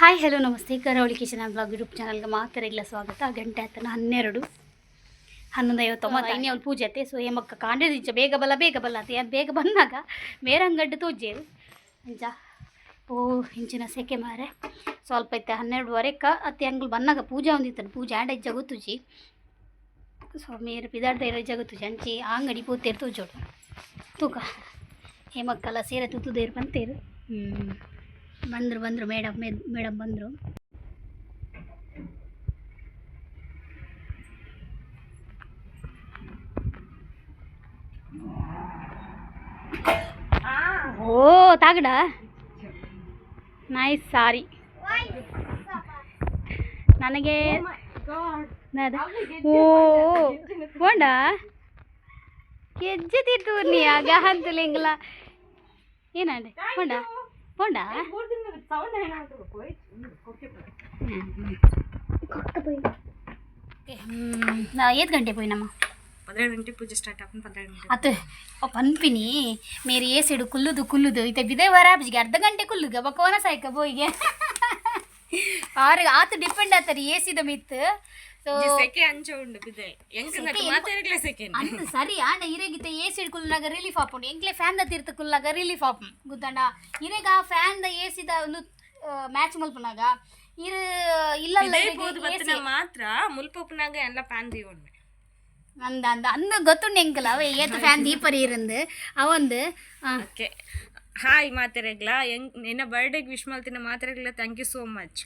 Hi hello ನಮಸ್ತೆ. ಕರಾವಳಿ kitchen blog YouTube ಚಾನಲ್ಗೆ ಮಾತರಿಲ್ಲ ಸ್ವಾಗತ. ಗಂಟೆ ಆತನ 11:59 ಇನ್ನೇ ಅವ್ಳು ಪೂಜೆ ಐತೆ. ಸೊ ಏಮಕ್ಕ ಕಾಂಡಿದ್ದ ಬೇಗ ಬಲ್ಲ ಅತ್ತೆ ಅದು ಬೇಗ ಬಂದಾಗ ಬೇರೆ ಅಂಗಡ್ಡು ತೋಜೇರು ಅಂಚ ಪೂ ಇಂಚಿನ ಸೆಕೆ ಮಾರೆ ಸ್ವಲ್ಪ ಐತೆ 12:15 ಅತ್ತೆ ಅಂಗ್ಳು ಬಂದಾಗ ಪೂಜೆ ಒಂದಿತ್ತು. ಪೂಜೆ ಆಡ ಜಗುತ್ತುಜಿ ಸೊ ಮೇರೆ ಪಿದಾಡ್ದ ಇರೋ ಜಗುತ್ತುಜಿ ಅಂಚಿ ಆ ಅಂಗಡಿ ಪೂತೇರು ತೋಜೋಡು ತೂಕ ಹೇಮಕ್ಕಲ್ಲ ಸೇರೆ ತುತ್ತುದೇರು ಬಂತೇರು. ಬಂದರು ಮೇಡಮ್ ಬಂದರು. ಓ ತಾಗಡ ನೈಸ್ ಸಾರಿ ನನಗೆ ಓ ಬೋಂಡ ಕೆಜ್ಜೆ ತೀರ್ತೂರ್ನಿ ಆಗ ಅಂತಲಿಂಗಲ ಏನಂಡೆ ಬೋಂಡ ಬೋಂಡ ಏತ್ ಗಂಟೆ పోయినమ్మా 12 ಗಂಟೆ ಪೂಜೆ ಸ್ಟಾರ್ಟ್ ಆಪನ್ 12 ಗಂಟೆ ಅತ್ತೆ ಪನ್ಪಿನಿ ಮೇರಿ ಏ ಸೈಡು ಕುಲ್ಲುದು ಇತ್ತೆ ಬಿದೆ ವರಾಬ್ಜಿಗೆ ಅರ್ಧ ಗಂಟೆ ಕುಲ್ಲುಗ ಬಕೋನ ಸಾಯ್ಕ ಬೋಯಿಗೆ ಆತು ಡಿಪೆಂಡ್ ಆತರಿ ಏಸಿದ ಮಿತ್ ಸೊ ಸೆಕೆ ಅಂಚ ಉಂಡು ಬಿದೆ ಎಂಕನಕ ಮಾತಾಡಕ್ಲೆ ಸೆಕೆ ಅಂತ ಸರಿ ಆಂಡ ಇರೆಗಿತೆ ಏಸಿಡ್ ಕುಲ್ಲಾಗ ರಿಲೀಫ್ ಆಪುಂಡು ಎಂಕ್ಲೆ ಫ್ಯಾನ್ ದ ತೀರ್ಥ ಕುಲ್ಲಾಗ ರಿಲೀಫ್ ಆಪುಂ ಗುತ್ತಂಡ ಇರೆಗ ಫ್ಯಾನ್ ದ ಏಸಿದ ಒಂದು ಮ್ಯಾಚ್ ಮಲ್ಪನಾಗ ಇರು ಇಲ್ಲ ಮಾತ್ರ ಮುಲ್ಪುನಾಗ ಎಲ್ಲ ಫ್ಯಾನ್ ದೀವೊಂಡು ಅಂದ ಗೊತ್ತುಂಡು ಎಂಕಲ ಅವ ಏತ ಫ್ಯಾನ್ ದೀಪರಿ ಇರಂದು ಅವಂದು ಓಕೆ ಹಾಯ್ ಮಾತೆರೆಗ್ಲ ನಿನ್ನ ಬರ್ಡೇಗೆ ವಿಶ್ ಮಾಡ್ತೀನಿ ಮಾತೆರೆಗ್ಲ thank you so much.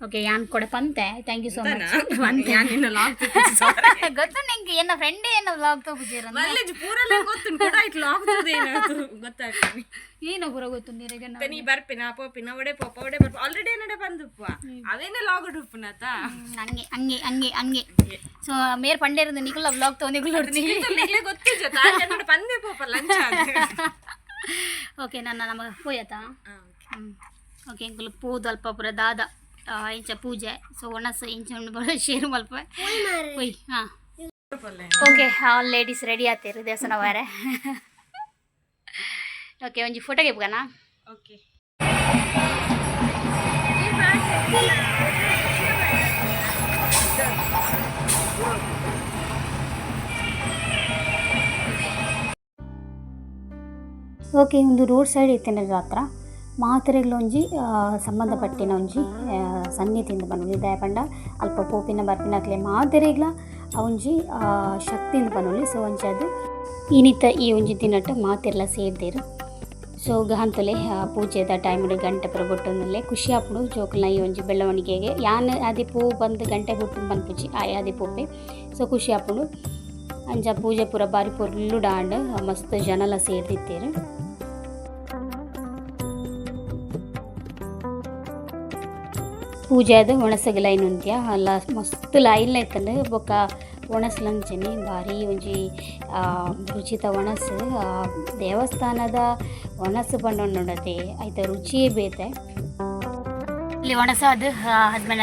Okay ಯಾನ್ ಕೂಡ ಪಂತೆ ಥ್ಯಾಂಕ್ ಯು ಸೋ ಮಚ್. ಗೊತ್ತು ನಿಂಗೆ ಎನ್ನ ಫ್ರೆಂಡ್ ಏನೋ ವ್ಲಾಗ್ ತಗೋಜಿರ ಮಲ್ಲೇಜ್ ಪೂರಲ್ಲ ಗೊತ್ತು ಕೂಡ ಐಟ್ ಲಾಗ್ ತೋದೇನ ಗೊತ್ತಾಗ್ತದೆ ಏನೋ ಪೂರ ಗೊತ್ತು ನಿರಗೆ ನೀ ಬರ್ಪಿನ ಪೋಪಿನ ಒಡೆ ಪೋಪ ಒಡೆ ಬರ್ಪ ಆಲ್ರೆಡಿ ಏನಡೆ ಬಂದುಪ್ಪ ಅವೇನೇ ಲಾಗ್ ಉಡುಪ್ಪನತ ಹಂಗೆ ಸೊ ಮೇರ್ ಪಂಡೆ ಇருந்து ನಿಕುಲ ವ್ಲಾಗ್ ತಗೊಂಡಿಗುಲ ನಿಕುಲ ಗೊತ್ತಿಜ ತಾಜನ ಪಂದೆ ಪೋಪ ಲಂಚ ಓಕೆ ನನ್ನ ನಮಗೆ ಪೋಯತಾ ಓಕೆ ಇಂಕುಲು ಪೂದು ಅಲ್ಪ ಪೂರ ದಾದ ಇಂಚ ಪೂಜೆ ಸೊ ಒಣಸ ಇಂಚ ಶೇರು ಮಲ್ಪ ಹೋಯ್ ಹಾಂ ಓಕೆ ಆಲ್ ಲೇಡೀಸ್ ರೆಡಿ ಆತೀರಿ ದೇವಸ್ಥಾನ ವಾರೆ. ಓಕೆ ಒಂಜಿ ಫೋಟೋಗೆ ಇಪ್ಗನ ಓಕೆ ಓಕೆ ಒಂದು ರೋಡ್ ಸೈಡ್ ಇತ್ತೇನೆ ಹತ್ರ ಮಾತ್ರೆಗಳೊಂಜಿ ಸಂಬಂಧಪಟ್ಟಿನ ಒಂಜಿ ಸನ್ನಿತಿಂದ ಬನ್ನುಲಿ ದಯಪಂಡ ಅಲ್ಪ ಪೋಪಿನ ಬರ್ಪಿನಕ್ಲೆ ಮಾತ್ರೆಗ್ಲ ಒಂಜಿ ಶಕ್ತಿಯಿಂದ ಬನ್ನುಲಿ. ಸೊ ಒಂಜಿ ಅದು ಇನಿತ ಈ ಒಂಜಿ ದಿನಟ್ಟು ಮಾತೆರ್ಲ ಸೇರ್ದೇರು. ಸೊ ಗಹಂತಲೆ ಪೂಜೆದ ಟೈಮ್ಡು ಗಂಟೆ ಪುರ ಬೊಟ್ಟೊಂದುಲ್ಲೆ ಖುಷಿ ಆಪುಂಡು ಜೋಕುಲ್ನ ಈ ಒಂಜಿ ಬೆಳವಣಿಗೆಗೆ ಯಾನ್ ಆದಿ ಪೂ ಬಂದು ಗಂಟೆ ಬುಟ್ಟು ಬನ್ಪುಜಿ ಆದಿ ಪೂಪೆ. ಸೊ ಖುಷಿ ಆಪುಂಡು ಅಂಚ ಪೂಜೆ ಪೂರ ಬಾರಿ ಪೊರ್ಲು ಡಾಂಡ್ ಮಸ್ತ್ ಜನಲ ಸೇರ್ದಿತ್ತೇರು. ಪೂಜೆ ಅದು ಒಣಸಗೆ ಲೈನ್ ಉಂತ್ಯ ಅಲ್ಲ ಮಸ್ತ್ ಲೈನ್ ಐತಂಡು ಬೊಕ್ಕ ಒಣಸ್ಲಂಚನೆ ಭಾರಿ ಒಂಜಿ ರುಚಿತ ಒಣಸು ದೇವಸ್ಥಾನದ ಒಣಸು ಪಂಡೊಂಡುಂಡತೆ ಐತ ರುಚಿಯೇ ಬೇತೆ ಇಲ್ಲಿ ಒಣಸ ಅದು ಹಸ್ಬೆಂಡ್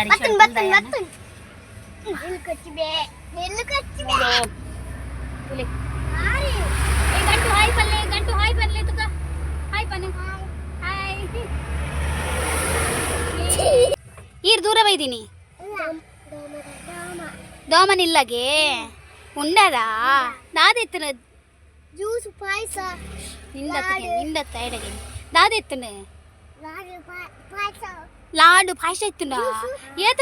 ಗಂಟು ಹಾಯ್ ಬನ್ಲೆ ತುಕ ಹಾಯ್ ಪನ್ನೆ ಹಾಯ್ ಈರ್ ದೂರ ಬೈದೀನಿ ದೋಮನಿಲ್ಲಗೆ ಉಂಡದ ದಾದೆತ್ತನ ಜ್ಯೂಸ್ ಪಾಯಸ ನಿಂದತ್ತ ಎಡಗೆ ದಾದೆತ್ತನ ಲಾಡು ಪಾಯಸ ಇತ್ತನ ಏತ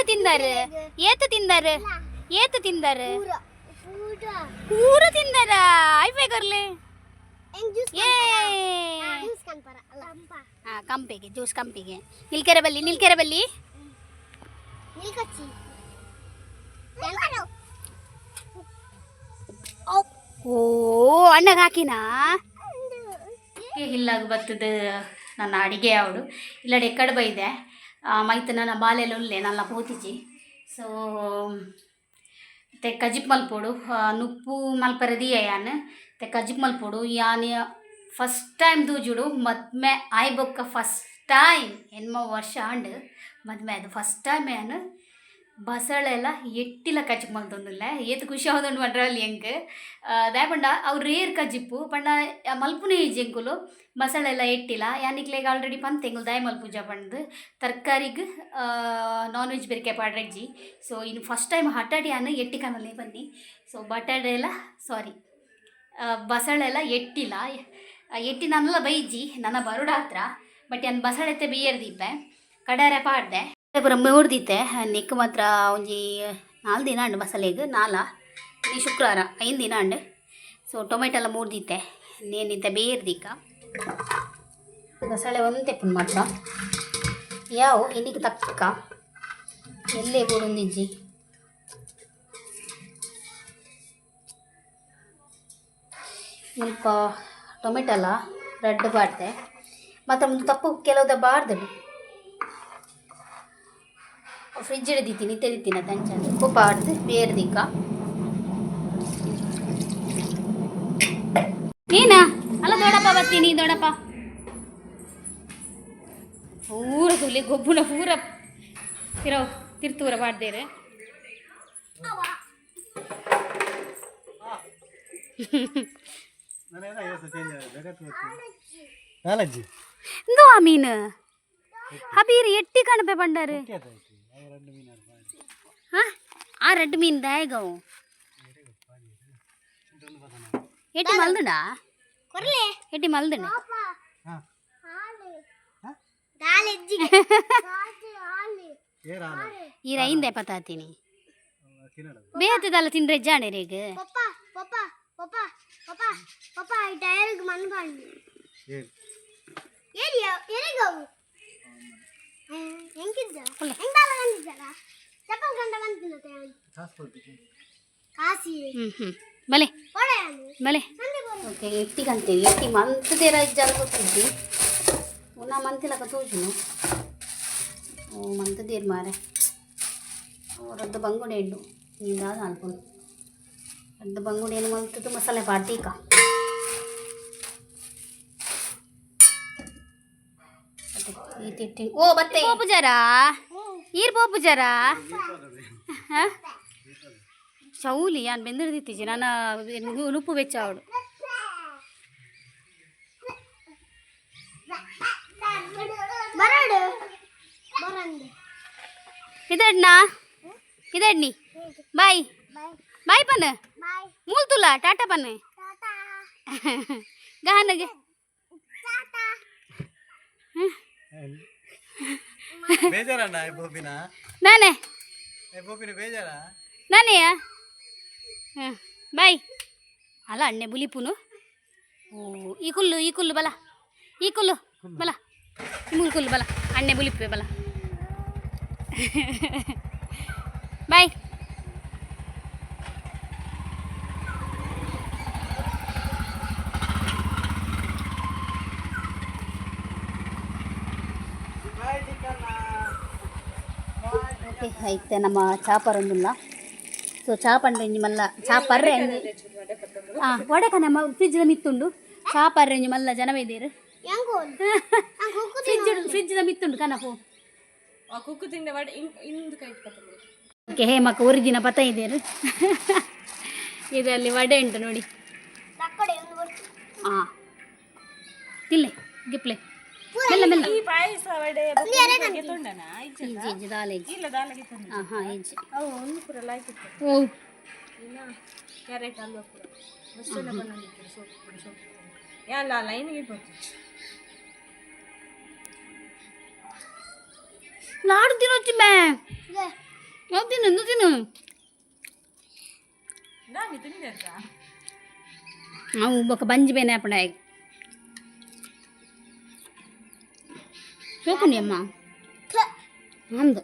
ತಿಂದಾರ ಪೂರ ತಿಂದಾರ ಐಫೈ ಕರ್ಲೆ ಕಂಪೆಗೆ ಜ್ಯೂಸ್ ಕಂಪಿಗೆ ನಿಲ್ಕೆರೆ ಬಲ್ಲಿ ಓ ಅಣ್ಣಗೆ ಹಾಕಿನಾ ಇಲ್ಲಾಗ ಬರ್ತದ ನನ್ನ ಅಡಿಗೆ ಅವಳು ಇಲ್ಲಡೆ ಎಕ್ಕಡೆ ಬೈದೆ ಮೈತ್ ನನ್ನ ಬಾಲೆಲ್ಲ ಉಲ್ಲೆ ನನ್ನ ಪೋತಿಜಿ. ಸೊ ತೆಕ್ಕ ಜಿಪ್ ಮಲ್ಪೋಡು ನುಪ್ಪು ಮಲ್ಪರದಿಯ ಯಾನ್ ತೆಕ್ಕ ಜಿಪ್ ಮಲ್ಪೋಡು ಯಾನ್ ಫಸ್ಟ್ ಟೈಮ್ ದೂಜುಡು ಮದ್ಮೆ ಆಯ್ ಬೊಕ್ಕ ಫಸ್ಟ್ ಟೈಮ್ ಎನ್ಮ ವರ್ಷ ಅಂಡ್ ಮದ್ಮೆ ಅದು ಫಸ್ಟ್ ಟೈಮ್ ಏನು ಬಸಳೆಲ್ಲ ಎಟ್ಟಿಲ ಕಚ್ಚಕ್ ಮಲ್ತೊಂದುಲ್ಲ ಏತ್ ಖುಷಿ ಆವೊಂದುಂಡು ಪಂಡ್ರಲ್ಲಿ ಎಂಕ್ ದಾಯಪಂಡ ಅವು ರೇರ್ ಕಜ್ಜಿಪ್ಪು ಪಂಡ ಮಲ್ಪುನೆ ಈಜಿ ಎಂಕುಲು ಬಸಳೆಲ್ಲ ಎಟ್ಟಿಲ ಯಾನಿಕ್ಲೆಗ್ ಆಲ್ರೆಡಿ ಪಂತೆಂಗುಲು ದಾಯ ಮಲ್ಪುಜ ಪಂಡ್ ತರ್ಕಾರಿಗ್ ನಾನ್ ವೆಜ್ ಬೆರಿಕೆ ಪಾಡ್ರೆಜ್ಜಿ ಸೊ ಇನ್ನು ಫಸ್ಟ್ ಟೈಮ್ ಹಟಾಟಿ ಅನ್ನ ಎಟ್ಟಿ ಕನಲ್ಲೇ ಬನ್ನಿ ಸೊ ಬಟಾಟೆ ಎಲ್ಲ ಸಾರಿ ಬಸಳೆಲ್ಲ ಎಟ್ಟಿಲ ಎಟ್ಟಿ ನನ್ನೆಲ್ಲ ಬೈಜಿ ನನ್ನ ಬರುಡ ಹತ್ರ ಬಟ್ ಏನು ಬಸಳೆತ್ತೆ ಬೇಯರ್ದಿಪ್ಪೆ ಕಡಾರೆ ಪಾಡ್ದೆ ಪೂರ ಮೂರ್ದಿತ್ತೆ ನೆಕ್ ಮಾತ್ರ ಒಂಜಿ 4 ದಿನ ಅಂಡು ಬಸಳೆಗ್ ಈ ಶುಕ್ರವಾರ 5 ದಿನ ಅಂಡು ಸೊ ಟೊಮೆಟೊ ಎಲ್ಲ ಮೂರ್ದಿತ್ತೆ ನೇನಿತ್ತೆ ಬೇರ್ದಿಕ್ಕ ಬಸಳೆ ಒಂದು ತೆಪ್ಪುನ್ ಮಾತ್ರ ಯಾವ ಇನ್ನಿಗೆ ತಕ್ಕ ಎಲ್ಲೇ ಬೋಡೊಂದಿಜ್ಜಿ ಸ್ವಲ್ಪ ಟೊಮೆಟೊ ಎಲ್ಲ ರೆಡ್ ಬಾಡ್ದೆ ಮತ್ತು ಒಂದು ತಪ್ಪು ಕೆಲವುದ ಬಾರ್ದು ಫ್ರಿಜ್ ಹಿಡಿದಿತ್ತೀನಿ ತೆರಿತೀನಿ ತಂಚಂದು ಉಪ್ಪು ಬಾಡ್ದು ಬೇರ್ದಿಕ್ಕ ನೀನಾ ಅಲ್ಲ ದೊಡ್ಡಪ್ಪ ಬರ್ತೀನಿ ದೊಡ್ಡಪ್ಪ ಪೂರ ತುಲಿ ಗೊಬ್ಬುನ ಪೂರ ತಿರ್ತೂರ ಬಾಡ್ದೇರೆ ಇಂದು ಆ ಮೀನು ಹಬೀರ್ ಎಟ್ಟಿ ಕಣಪೆ ಬಂಡಾರು ಆ ರೆಡ್ ಮೀನು ದಾಯಗವು ಎಟ್ಟಿ ಮಲ್ದುಂಡ ಎಟ್ಟಿ ಮಲ್ದುಂಡ ಈ ರೈಂದೆ ಪತಾತೀನಿ ಬೇತದಲ್ಲ ತಿಂದ್ರೆ ಜಾಣೆ ರೇಗ ಬಲೆ ಬಲೆ ಓಕೆ ಎಟ್ಟಿಗಂತೀವಿ ಎಟ್ಟಿ ಮಂತದೇ ರಜ್ಜಾಲ ಗೊತ್ತಿದ್ದಿ ನಾ ಮಂತಿಲಕ ತೋಜುನು ಓ ಮಂತದೇರು ಮಾರೆ ರದ್ದು ಬಂಗುಡೆ ಇಡ್ಡು ನೀಂದಾದ ಅನ್ಕೊಂಡು ರದ್ದು ಬಂಗುಡೆ ಏನು ಮಂತದ್ದು ಮಸಾಲೆ ಪಾಡ್ತೀಕ ಈ ತಿಟ್ಟಿ ಓ ಬತ್ತೆ ಪೋಪು ಜರ ಈರ್ ಪೋಪು ಜರ ಚೌಲಿ ಯಾನ್ ಬೆಂದಿರ್ದಿತ್ತೀಜಿ ನಾನು ನುಪ್ಪು ಬೆಚ್ಚ ಅವಳು ಇದಣ್ಣ ಇದಣ್ಣಿ ಬಾಯ್ ಬಾಯ್ ಪನ್ ಮೂಲ್ ತುಲ ಟಾಟಾ ಪನ್ ಗಾನಗೆ ನಾನೇ ನಾನೇ ಬಾಯ್ ಅಲ್ಲ ಅಣ್ಣೆ ಬುಲಿಪುನು ಓ ಈ ಕುಲ್ಲು ಬಲ ಈ ಕುಲ್ಲು ಬಲ ಮೂಲ್ ಕುಲ್ಲು ಬಲ ಅಣ್ಣೆ ಬುಲಿಪೆ ಬಲ ಬಾಯ್ ಓಕೆ ಐತೆ ನಮ್ಮ ಚಾಪರೊಂದಿಲ್ಲ ಸೊ ಚಾಪಂಡ್ರೆಂಜಿ ಮಲ್ಲ ಚಾಪರ್ರೆ ಒಡೆಕ ನಮ್ಮ ಫ್ರಿಜ್ದ ಮಿತ್ತುಂಡು ಚಾಪರ್ರೆಂಜಿ ಮಲ್ಲ ಜನವೇದೇರು ಫ್ರಿಜ್ದ ಮಿತ್ತುಂಡು ಕನಪು ಓಕೆ ಹೇಮಕ್ಕ ಒರಿಜಿನ ಪತ ಇದೇರು ಇದರಲ್ಲಿ ವಡೆ ಉಂಟು ನೋಡಿ ಹಾಂ ತಿನ್ಲೆ ಗಿಪ್ಲೆ ಮೆಲ್ಲ ಮೆಲ್ಲ ಇಜ್ಜಿ ದಾಲೆಜ್ಜಿ ಹಾಂ ಹಾಂ ಇಜ್ಜಿ ಓ లాడు తినొచ్చు మే తిను నువ్వు తిను ఒక బంజి పోయినా అప్పుడే చూకుని అమ్మా అందు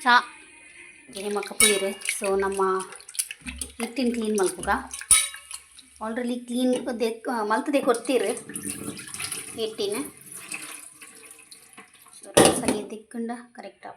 ಚಾ ಹೇಮಕ್ಕ ಪುಳಿರೆ ಸೊ ನಮ್ಮ ಹಿಟ್ಟಿನ ಕ್ಲೀನ್ ಮಲ್ಪುಗ ಆಲ್ರೆಡಿ ಕ್ಲೀನ್ ಮಲ್ತದೆ ಕೊಡ್ತೀರಿ ಹಿಟ್ಟಿನ ಸೊ ಸರಿ ತಿಕ್ಕೊಂಡ ಕರೆಕ್ಟ್ ಆಗ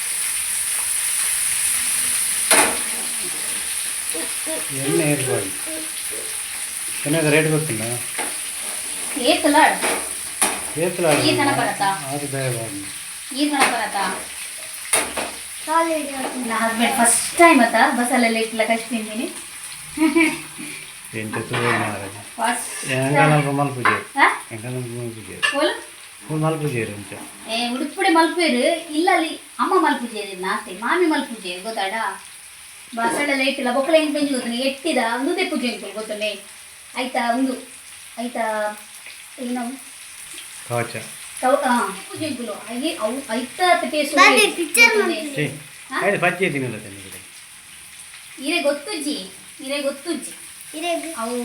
ಎಣ್ಣೆ ಇರ್ಬಾರ್ದು ಚೆನ್ನಾಗಿ ರೇಟ್ ಗೊತ್ತಿಲ್ಲ ಏತಲ ಏತಲ ಈ ತನ ಬರತ್ತಾ ಅದು ಬೇಡಬಾರ್ದು ಈ ತನ ಬರತ್ತಾ ಸಾಲಿಡ್ ನನ್ನ ಹಸ್ಬೆಂಡ್ ಫಸ್ಟ್ ಟೈಮ್ ಬಸ್ಸಲ್ಲೆಲ್ಲ ಇಟ್ಲ ಕಷ್ಟ ತಿಂತೀನಿ ಎಂಟು ಫಸ್ಟ್ ಎಂಗನಲ್ಪ ಮಲ್ಪುಜೆ ಎಂಗನಲ್ಪ ಮಲ್ಪುಜೆ ಹೋಲು ಫುಲ್ ಮಲ್ಪುಜೇರು ಅಂಚ ಉಡುಪುಡೆ ಮಲ್ಪೇರು ಇಲ್ಲ ಅಲ್ಲಿ ಅಮ್ಮ ಮಲ್ಪುಜೇರಿ ನಾತೆ ಮಾಮಿ ಮಲ್ಪುಜೇರಿ ಗೊತ್ತಾಡ ಬಸ್ಸಲ್ಲೆಲ್ಲ ಇಟ್ಟಿಲ್ಲ ಬೊಕ್ಕಲ ಹೆಂಗೆ ಪೆಂಜಿ ಗೊತ್ತಾನೆ ಎಟ್ಟಿದ ಒಂದೇ ಪೂಜೆ ಅಂಕಲ್ ಗೊತ್ತಾನೆ ಆಯ್ತಾ ಒಂದು ಆಯ್ತಾ ಏನು ಕಾಚ ಪೂಜೆ ಅಂಕಲು ಹಾಗೆ ಅವು ಆಯ್ತಾ ಟೇಸ್ಟ್ ದಾದಿ ಪಿಕ್ಚರ್ ಆಯ್ತು ಪಚ್ಚೆ ತಿನ್ನಲ್ಲ ತಂದಿದೆ ಇರೆ ಗೊತ್ತುಜ್ಜಿ ಇರೇಗ ಅವು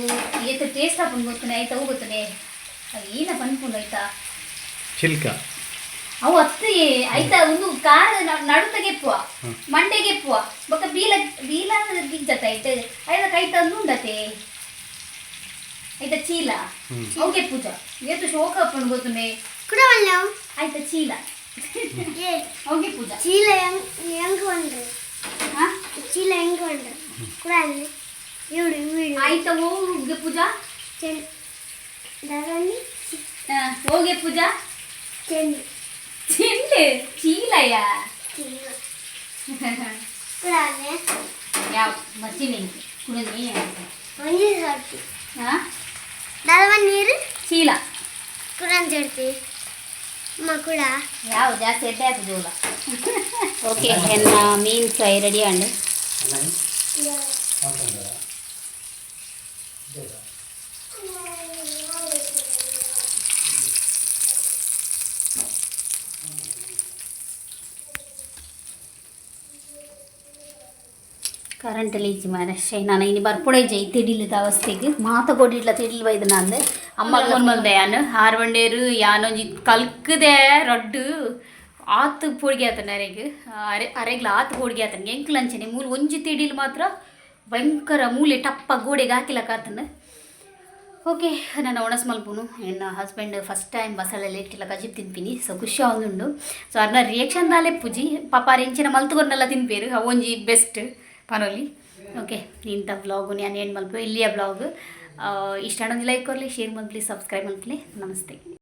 ಏತು ಟೇಸ್ಟ್ ಹಾಕೊಂಡು ಗೊತ್ತಾನೆ ಆಯ್ತಾ ಅವು ಗೊತ್ತಾನೆ ಏನ ಪನ್ಪುಂಡು ಆಯ್ತಾ ಚಿಲ್ಕ ಅವು ಅತ್ತೆ ಆಯ್ತಾ ಒಂದು ಕಾರ ನಡುತಗೆಪ್ಪುವ ಮಂಡೆಗೆಪ್ಪುವ ಬೊಕ್ಕ ಬೀಲ ಗಿಜ್ಜತ ಆಯ್ತು ಆಯ್ತಾ ಕೈ ತಂದು ಉಂಡತೆ ಆಯ್ತಾ ಚೀಲ ಅವಗೆ ಪೂಜಾ ಏತು ಶೋಕ ಹಾಕೊಂಡು ಗೊತ್ತಾನೆ ಕುಡವಲ್ಲ ಆಯ್ತಾ ಚೀಲ ಏ ಅವಗೆ ಪೂಜಾ ಚೀಲ ಹೆಂಗ್ ಕೊಂಡ್ರು ಹಾ ಚೀಲ ಹೆಂಗ್ ಕೊಂಡ್ರು ಕುಡಲ್ಲಿ ಇವ್ಡು ಇವ್ಡು ಆಯ್ತಾ ಹೋಗಿ ಪೂಜಾ ದಾರಲ್ಲಿ ಹೋಗಿ ಪೂಜಾ ಚೆಂಡು ಚೆಂಡು ಚೀಲಯ ಚೀಲ ಕುಡಲ್ಲಿ ಯಾವ ಮಚ್ಚಿನಿ ಕುಡಿದ್ನಿ ಒಂಜಿ ಸರ್ತಿ ಹಾ ದಾರವ ನೀರು ಚೀಲ ಕುಡನ್ ಜಡ್ತಿ ಮಕ್ಕಳ ಯಾವ ಜಾಸ್ತಿ ಎಡ್ಡೆ ಹಾಕುದಿಲ್ಲ ಓಕೆ ಎನ್ನ ಮೀನು ಫ್ರೈ ರೆಡಿ ಅಂಡು ಕರೆಂಟಲ್ಲಿ ಇಜ್ಜಿ ಮಾರಷ್ಟೇ ನಾನು ಇನ್ನು ಬರ್ಪುಡೆ ಜೈ ತಿಡಿಲಿದ ಅವಸ್ಥೆಗೆ ಮಾತ ಕೊಡಿಡ್ಲ ತಿಡಿಲ್ ಬೈದು ನಾನು ಅಮ್ಮ ಮಲ್ದೆ ಯಾನು ಹಾರ್ವಂಡೇರು ಯಾನೊಂಜಿ ಕಲ್ಕದೆ ರೊಡ್ಡು ಆತು ಪೋಡಿಗೆ ಆತನ ಅರೆಗ್ಲ ಆತು ಪೋಡಿಗೆ ಆತನ ಎಂಕ್ಲು ಅಂಚನೆ ಮೂಲ ಒಂಜಿ ತಿಡಿಲ್ ಮಾತ್ರ ಭಯಂಕರ ಮೂಲೆ ಟಪ್ಪ ಗೋಡೆಗೆ ಹಾಕಿಲಕ್ಕಾತನ ಓಕೆ ನಾನು ಒಣಸ್ ಮಲ್ಪುನು ನನ್ನ ಹಸ್ಬೆಂಡ್ ಫಸ್ಟ್ ಟೈಮ್ ಬಸ್ಸಲ್ಲೆಲ್ಲ ಇಟ್ಟಿಲ್ಲ ಕಜಿ ತಿನ್ಪಿನಿ ಸೊ ಖುಷಿ ಆಗುಂಡು ಸೊ ಅದನ್ನ ರಿಯಾಕ್ಷನ್ ದಾಲೆ ಪೂಜಿ ಪಾಪ ಎಂಚಿನ ಮಲ್ತುಗೊಂಡೆಲ್ಲ ತಿನ್ಪೇರು ಅವೊಂಜಿ ಬೆಸ್ಟ್ ಪನೋಲಿ ಓಕೆ ಇಂಥ ವ್ಲಾಗು ನಾನು ಏನು ಮಲ್ಪು ಇಲ್ಲಿಯ ವ್ಲಾಗ್ ಇಷ್ಟ ಲೈಕ್ ಕೊರಲಿ ಶೇರ್ ಮಲ್ಪಲಿ ಸಬ್ಸ್ಕ್ರೈಬ್ ಮಲ್ಪಲಿ ನಮಸ್ತೆ.